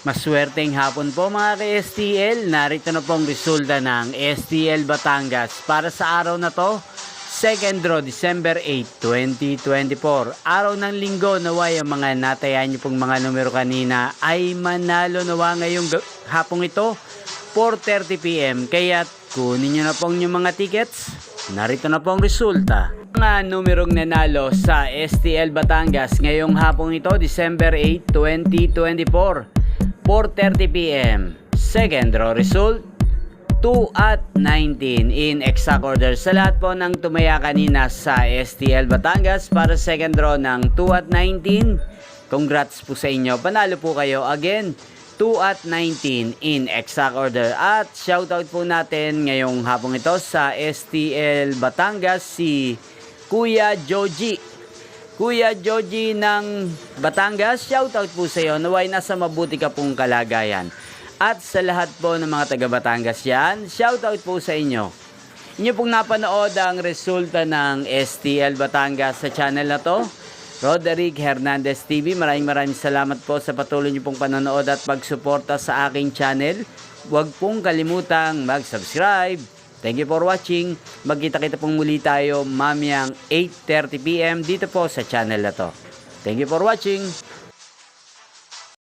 Maswerteng hapon po mga ka-STL. Narito na pong resulta ng STL Batangas para sa araw na to, 2nd draw, December 8, 2024. Araw ng linggo, naway ang mga natayan nyo pong mga numero kanina ay manalo nawa ngayong hapong ito, 4:30 PM. Kaya kunin nyo na pong yung mga tickets. Narito na pong resulta. Mga numerong nanalo sa STL Batangas ngayong hapong ito, December 8, 2024. 4:30 PM. Second draw result, 2 at 19 in exact order. Sa lahat po ng tumaya kanina sa STL Batangas para second draw ng 2 at 19, congrats po sa inyo. Panalo po kayo again, 2 at 19 in exact order. At shoutout po natin ngayong hapong ito sa STL Batangas si Kuya Joji. Kuya Joji ng Batangas, shoutout po sa iyo. Naway nasa mabuti ka pong kalagayan. At sa lahat po ng mga taga Batangas yan, shoutout po sa inyo. Inyo pong napanood ang resulta ng STL Batangas sa channel na to, Roderick Hernandez TV. Maraming salamat po sa patuloy niyo pong panonood at pagsuporta sa aking channel. Huwag pong kalimutang mag-subscribe. Thank you for watching. Magkita-kita pong muli tayo mamayang 8:30 PM dito po sa channel na to. Thank you for watching.